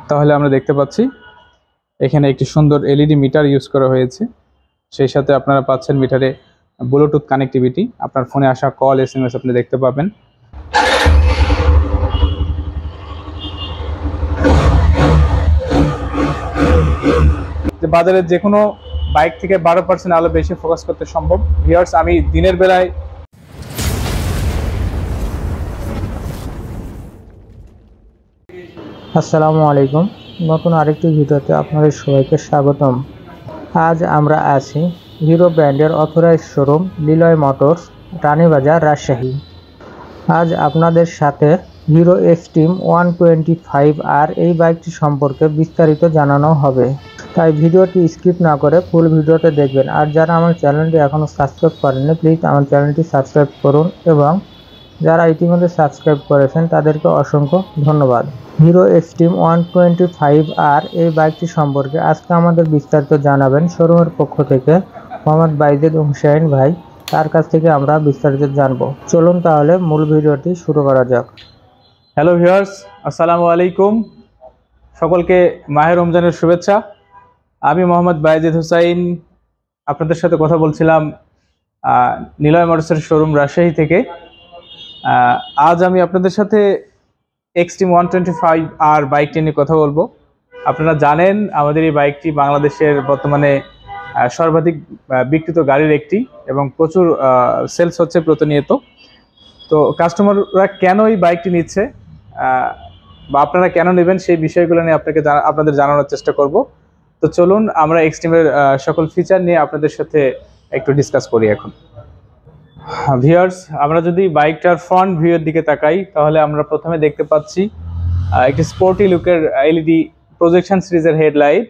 তাহলে আমরা দেখতে পাচ্ছি এখানে একটি সুন্দর এলইডি মিটার ইউজ করা হয়েছে। সেই সাথে আপনারা পাচ্ছেন মিটারে ব্লুটুথ কানেক্টিভিটি। আপনার ফোনে আসা কল এসএমএস আপনি দেখতে পাবেন। বাজারে যে কোনো বাইক থেকে 12% আলো বেশি ফোকাস করতে সম্ভব। ভিউয়ার্স, আমি দিনের বেলায় আসসালামু আলাইকুম, নতুন আরেকটি ভিডিওতে আপনাদের সবাইকে স্বাগতম। আজ আমরা আছি হিরো ব্র্যান্ডের authorise showroom Niloy Motors, Ranibazar, Rajshahi. আজ আপনাদের সাথে হিরো এক্সট্রিম 125R এই বাইকটি সম্পর্কে বিস্তারিত জানানো হবে, তাই ভিডিওটি স্কিপ না করে ফুল ভিডিওতে দেখবেন। আর যারা আমার চ্যানেলটি এখনও সাবস্ক্রাইব করেননি, প্লিজ আমার চ্যানেলটি সাবস্ক্রাইব করুন, এবং যারা ইতিমধ্যে সাবস্ক্রাইব করেছেন তাদেরকে অসংখ্য ধন্যবাদ। হিরো এক্সট্রিম 125R এই বাইকটি সম্পর্কে আজকে আমাদের বিস্তারিত জানাবেন শোরুমের পক্ষ থেকে মোহাম্মদ বাইজিদ হুসাইন ভাই। তার কাছ থেকে আমরা বিস্তারিত জানবো। চলুন তাহলে মূল ভিডিওটি শুরু করা যাক। হ্যালো ভিউয়ার্স, আসসালামু আলাইকুম। সকলকে মাহে রমজানের শুভেচ্ছা। আমি মোহাম্মদ বাইজিদ হুসাইন আপনাদের সাথে কথা বলছিলাম নিলয় মোটরসের শোরুম রাজশাহী থেকে। আজ আমি আপনাদের সাথে এক্সট্রিম 125R বাইকটি নিয়ে কথা বলবো। আপনারা জানেন আমাদের এই বাইকটি বাংলাদেশের বর্তমানে সর্বাধিক বিক্রিত গাড়ির একটি, এবং প্রচুর সেলস হচ্ছে প্রতিনিয়ত। তো কাস্টমাররা কেন এই বাইকটি নিচ্ছে বা আপনারা কেন নেবেন সেই বিষয়গুলো নিয়ে আপনাদের জানানোর চেষ্টা করব। তো চলুন আমরা এক্সট্রিমের সকল ফিচার নিয়ে আপনাদের সাথে একটু ডিসকাস করি এখন। ভিউয়ার্স, আমরা যদি বাইকটার ফ্রন্ট ভিউয়ের দিকে তাকাই তাহলে আমরা প্রথমে দেখতে পাচ্ছি একটি স্পোর্টি লুকের এলইডি প্রজেকশন সিরিজের হেডলাইট,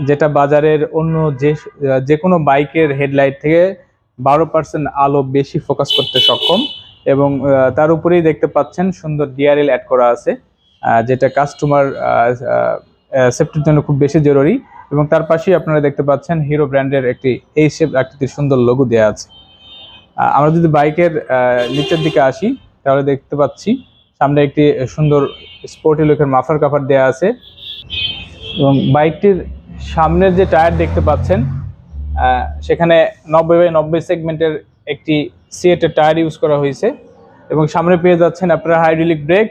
যেটা বাজারের অন্য যে কোনো বাইকের হেডলাইট থেকে 12% আলো বেশি ফোকাস করতে সক্ষম। এবং তার উপরেই দেখতে পাচ্ছেন সুন্দর ডিআরএল অ্যাড করা আছে, যেটা কাস্টমার সেফটির জন্য খুব বেশি জরুরি। এবং তার পাশেই আপনারা দেখতে পাচ্ছেন হিরো ব্র্যান্ডের একটি এই শেপ আকৃতির সুন্দর লোগো দেওয়া আছে। আমরা যদি বাইকের নিচের দিকে আসি তাহলে দেখতে পাচ্ছি সামনে একটি সুন্দর স্পোর্টি লুকের মাফলার কভার দেওয়া আছে, এবং বাইকটির সামনের যে টায়ার দেখতে পাচ্ছেন সেখানে 90/90 সেগমেন্টের একটি সিএটের টায়ার ইউজ করা হয়েছে। এবং সামনে পেয়ে যাচ্ছেন আপনারা হাইড্রোলিক ব্রেক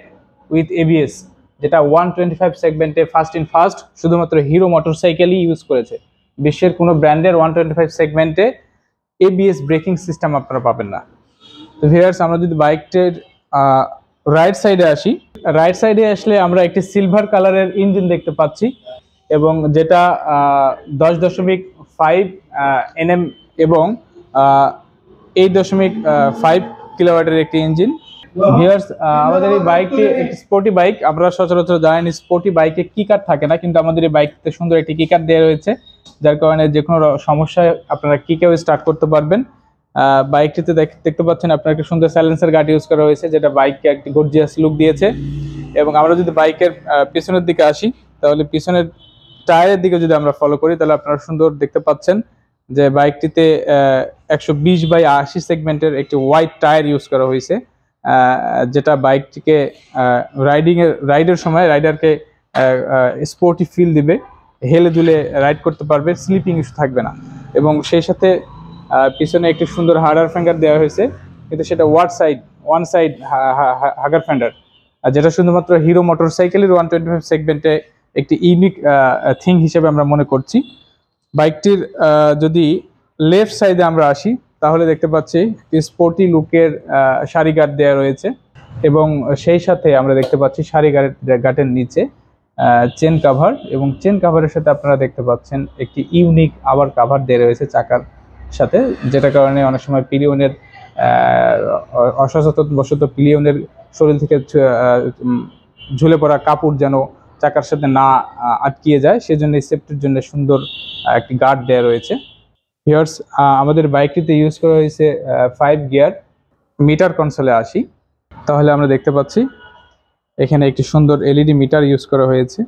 উইথ এবিএস, যেটা 125 সেগমেন্টে ফার্স্ট ইন ফার্স্ট শুধুমাত্র হিরো মোটরসাইকেলই ইউজ করেছে। বিশ্বের কোনো ব্র্যান্ডের 125 সেগমেন্টে এবিএস ব্রেকিং সিস্টেম আপনারা পাবেন না। তো ভিউয়ার্স, আমরা যদি বাইকটির রাইট সাইডে আসি, রাইট সাইডে আসলে আমরা একটি সিলভার কালারের ইঞ্জিন দেখতে পাচ্ছি, এবং যেটা 10.5 NM এবং 8.5 কিলোওয়াটের একটি ইঞ্জিন। ভিউয়ার্স, আমাদের এই বাইকটি একটি স্পোর্টি বাইক। আমরা সচরাচর জানেন স্পোর্টি বাইকে কিকার থাকে না, কিন্তু আমাদের এই বাইকতে সুন্দর একটি কিকার দেওয়া রয়েছে, যার কারণে যে কোনো সমস্যায় আপনারা কিকেও স্টার্ট করতে পারবেন। বাইকটিতে দেখতে পাচ্ছেন আপনার একটি সুন্দর সাইলেন্সার গার্ড ইউজ করা হয়েছে, যেটা বাইককে একটি গর্জিয়াস লুক দিয়েছে। এবং আমরা যদি বাইকের পিছনের দিকে আসি তাহলে পিছনের টায়ারের দিকে যদি আমরা ফলো করি তাহলে আপনারা সুন্দর দেখতে পাচ্ছেন যে বাইকটিতে 120/80 সেগমেন্টের একটি হোয়াইট টায়ার ইউজ করা হয়েছে, যেটা বাইকটিকে রাইডের সময় রাইডারকে স্পোর্টি ফিল দিবে, হেলে দুলে রাইড করতে পারবে, স্লিপিং ইস্যু থাকবে না। এবং সেই সাথে পিছনে একটি সুন্দর হাগার ফেন্ডার দেওয়া হয়েছে, কিন্তু সেটা ওয়ান সাইড হাগার ফেন্ডার, যেটা শুধুমাত্র হিরো মোটরসাইকেলের 125 সেগমেন্টে একটি ইউনিক থিং হিসেবে আমরা মনে করছি। বাইকটির যদি লেফট সাইডে আমরা আসি তাহলে দেখতে পাচ্ছি স্পোর্টি লুকের সারি গার্ড দেওয়া রয়েছে, এবং সেই সাথে আমরা দেখতে পাচ্ছি সারি গার্ডের নিচে চেন কাভার, এবং চেন কাভারের সাথে আপনারা দেখতে পাচ্ছেন একটি ইউনিক আবার কাভার দেওয়া রয়েছে চাকার সাথে, যেটার কারণে অনেক সময় পিলিয়নের অসচেতনবশত পিলিয়নের শরীর থেকে ঝুলে পড়া কাপড় যেন চাকার সাথে না আটকিয়ে যায়, সেজন্য সেফটির জন্য সুন্দর একটি গার্ড দেওয়া রয়েছে। ভিউয়ার্স, আমাদের বাইকটিতে ইউজ করা হয়েছে 5 গিয়ার। মিটার কনসোলে আসি তাহলে আমরা দেখতে পাচ্ছি এখানে একটি সুন্দর এলইডি মিটার ইউজ করা হয়েছে।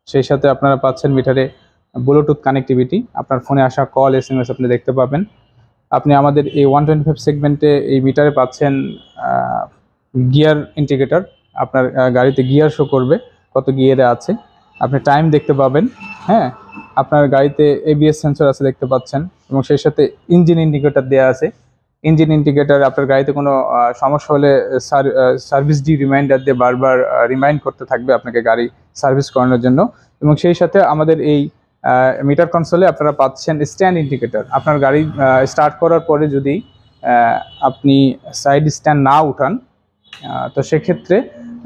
সেই সাথে আপনারা পাচ্ছেন মিটারে ব্লুটুথ কানেক্টিভিটি। আপনার ফোনে আসা কল এসএমএস আপনি দেখতে পাবেন। আপনি আমাদের এই 125 সেগমেন্টে এই মিটারে পাচ্ছেন গিয়ার ইন্ডিকেটর, আপনার গাড়িতে গিয়ার শো করবে, কত গিয়ারে আছে, আপনি টাইম দেখতে পাবেন। হ্যাঁ, আপনার গাড়িতে ABS সেন্সর আছে দেখতে পাচ্ছেন, এবং সেই সাথে ইঞ্জিন ইন্ডিকেটর দেওয়া আছে। ইঞ্জিন ইন্ডিকেটর আপনার গাড়িতে কোনো সমস্যা হলে সার্ভিস ডি রিমাইন্ডার দিয়ে বারবার রিমাইন্ড করতে থাকবে আপনাকে গাড়ি সার্ভিস করানোর জন্য। এবং সেই সাথে আমাদের এই মিটার কনসোলে আপনারা পাচ্ছেন স্ট্যান্ড ইন্ডিকেটর। আপনার গাড়ি স্টার্ট করার পরে যদি আপনি সাইড স্ট্যান্ড না উঠান, তো সেক্ষেত্রে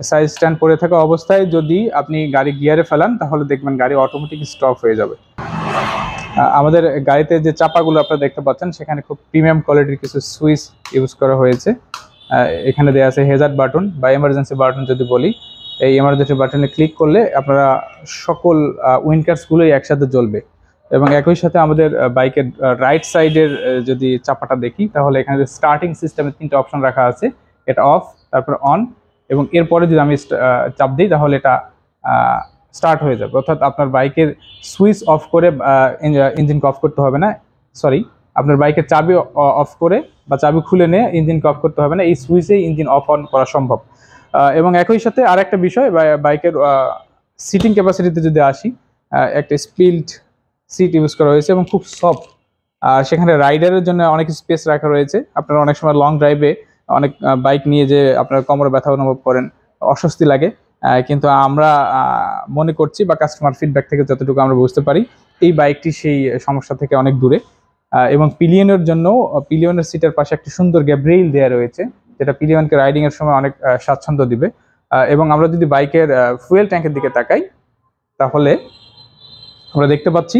সাইড স্ট্যান্ড পরে থাকা অবস্থায় যদি আপনি গাড়ি গিয়ারে ফেলান, তাহলে দেখবেন গাড়ি অটোমেটিক স্টপ হয়ে যাবে। আমাদের গাড়িতে যে চাপাগুলো আপনারা দেখতে পাচ্ছেন, সেখানে খুব প্রিমিয়াম কোয়ালিটির কিছু সুইচ ইউজ করা হয়েছে। এখানে দেওয়া আছে হেজার্ড বাটন বা এমার্জেন্সি বাটন যদি বলি। এই এমার্জেন্সি বাটনে ক্লিক করলে আপনারা সকল উইন্ডকার্সগুলোই একসাথে জ্বলবে। এবং একই সাথে আমাদের বাইকের রাইট সাইডের যদি চাপাটা দেখি, তাহলে এখানে যে স্টার্টিং সিস্টেমের 3টা অপশন রাখা আছে, এটা অফ, তারপর অন, এবং এরপরে যদি আমি চাপ দিই তাহলে এটা স্টার্ট হয়ে যাবে। অর্থাৎ আপনার বাইকের সুইচ অফ করে ইঞ্জিনকে অফ করতে হবে না, সরি, আপনার বাইকের চাবি অফ করে বা চাবি খুলে নিয়ে ইঞ্জিনকে অফ করতে হবে না, এই সুইচেই ইঞ্জিন অফ অন করা সম্ভব। এবং একই সাথে আরেকটা বিষয়, বাইকের সিটিং ক্যাপাসিটিতে যদি আসি, একটা স্পিল্ড সিট ইউজ করা হয়েছে এবং খুব সফট। আর সেখানে রাইডারের জন্য অনেক স্পেস রাখা রয়েছে। আপনারা অনেক সময় লং ড্রাইভে অনেক বাইক নিয়ে যে আপনার কোমরে ব্যথা অনুভব করেন, অস্বস্তি লাগে, কিন্তু আমরা মনে করছি বা কাস্টমার ফিডব্যাক থেকে যতটুকু আমরা বুঝতে পারি, এই বাইকটি সেই সমস্যা থেকে অনেক দূরে। এবং পিলিয়নের জন্য পিলিয়নের সিটের পাশে একটি সুন্দর গ্যাব্রেইল দেওয়া রয়েছে, যেটা পিলিয়নকে রাইডিংয়ের সময় অনেক স্বাচ্ছন্দ্য দিবে। এবং আমরা যদি বাইকের ফুয়েল ট্যাঙ্কের দিকে তাকাই, তাহলে আমরা দেখতে পাচ্ছি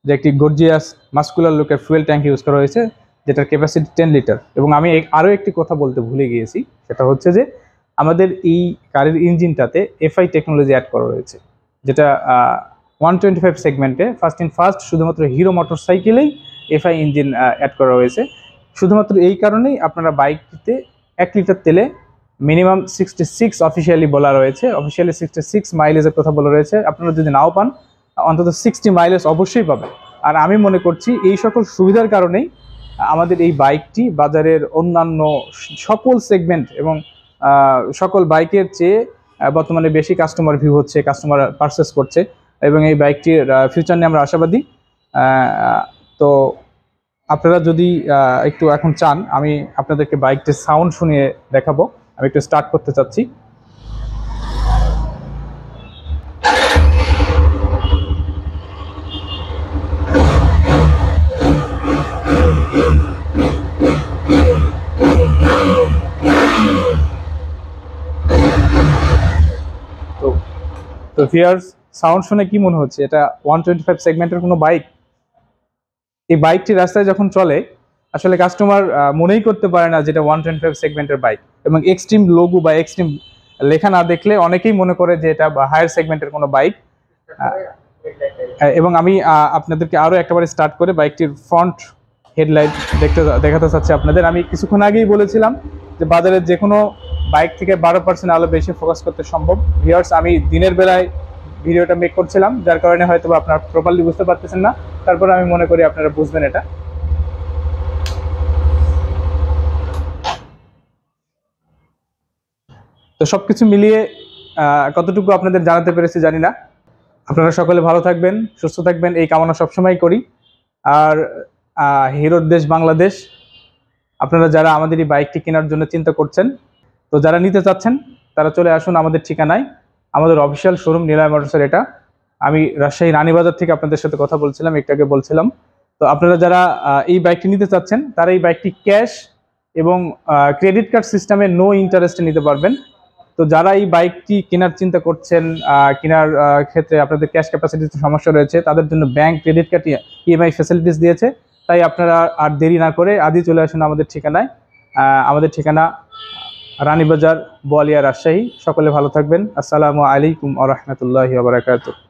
যে একটি গর্জিয়াস মাস্কুলার লুকের ফুয়েল ট্যাঙ্ক ইউজ করা হয়েছে, যেটার ক্যাপাসিটি 10 লিটার। এবং আমি আরও একটি কথা বলতে ভুলে গিয়েছি, সেটা হচ্ছে যে আমাদের এই গাড়ির ইঞ্জিনটাতে FI টেকনোলজি অ্যাড করা রয়েছে, যেটা 125 সেগমেন্টে ফার্স্ট শুধুমাত্র হিরো মোটরসাইকেলেই FI ইঞ্জিন অ্যাড করা হয়েছে। শুধুমাত্র এই কারণেই আপনারা বাইকটিতে 1 লিটার তেলে মিনিমাম 66 অফিসিয়ালি বলা রয়েছে, অফিসিয়ালি 66 মাইলেজের কথা বলা রয়েছে। আপনারা যদি নাও পান, অন্তত 60 মাইলেজ অবশ্যই পাবেন। আর আমি মনে করছি এই সকল সুবিধার কারণেই আমাদের এই বাইকটি বাজারের অন্যান্য সকল সেগমেন্ট এবং সকল বাইকের চেয়ে বর্তমানে বেশি কাস্টমার ভিউ হচ্ছে, কাস্টমার পারচেস করছে, এবং এই বাইকটির ফিউচার নিয়ে আমরা আশাবাদী। তো আপনারা যদি একটু এখন চান, আমি আপনাদেরকে বাইকটির সাউন্ড শুনিয়ে দেখাবো। আমি একটু স্টার্ট করতে চাচ্ছি। তো ভিউয়ার্স, সাউন্ড শুনে কি মনে হচ্ছে এটা 125 সেগমেন্টের কোনো বাইক? এই বাইকটি রাস্তায় যখন চলে, আসলে কাস্টমার মনেই করতে পারে না যেটা 125 সেগমেন্টের বাইক। এবং এক্সট্রিম লোগো বা এক্সট্রিম লেখা না দেখলে অনেকেই মনে করে যে এটা হায়ার সেগমেন্টের কোনো বাইক। এবং আমি আপনাদেরকে আরও একটাবার স্টার্ট করে বাইকটির ফ্রন্ট হেডলাইট দেখাতে চাচ্ছি আপনাদের। আমি কিছুক্ষণ আগেই বলেছিলাম যে বাজারের যে কোনো বাইক থেকে 12% আলো বেশি ফোকাস করতে সম্ভব। ভিউয়ার্স, আমি দিনের বেলায় ভিডিওটা মেক করছিলাম, যার কারণে হয়তো আপনারা প্রপারলি বুঝতে পারতেছেন না, তারপরে আমি মনে করি আপনারা বুঝবেন এটা। তো সবকিছু মিলিয়ে কতটুকু আপনাদের জানাতে পেরেছি জানি না। আপনারা সকলে ভালো থাকবেন, সুস্থ থাকবেন, এই কামনা সবসময় করি। আর হিরোর দেশ বাংলাদেশ, আপনারা যারা আমাদের এই বাইকটি কেনার জন্য চিন্তা করছেন, তো যারা নিতে চাচ্ছেন তারা চলে আসুন আমাদের ঠিকানায়। আমাদের অফিসিয়াল শোরুম নিলয় মোটরসের এটা। আমি রাজশাহী রানীবাজার থেকে আপনাদের সাথে কথা বলছিলাম, একটু আগে বলছিলাম। তো আপনারা যারা এই বাইকটি নিতে চাচ্ছেন, তারা এই বাইকটি ক্যাশ এবং ক্রেডিট কার্ড সিস্টেমে নো ইন্টারেস্টে নিতে পারবেন। তো যারা এই বাইকটি কেনার চিন্তা করছেন, কেনার ক্ষেত্রে আপনাদের ক্যাশ ক্যাপাসিটিতে সমস্যা রয়েছে, তাদের জন্য bank credit card EMI facilities দিয়েছে। তাই আপনারা আর দেরি না করে আজই চলে আসুন আমাদের ঠিকানায়। আমাদের ঠিকানা রানীবাজার, বোয়ালিয়া, রাজশাহী। সকলে ভালো থাকবেন। আসসালামু আলাইকুম ওয়া রাহমাতুল্লাহি ওয়া বারাকাতুহু।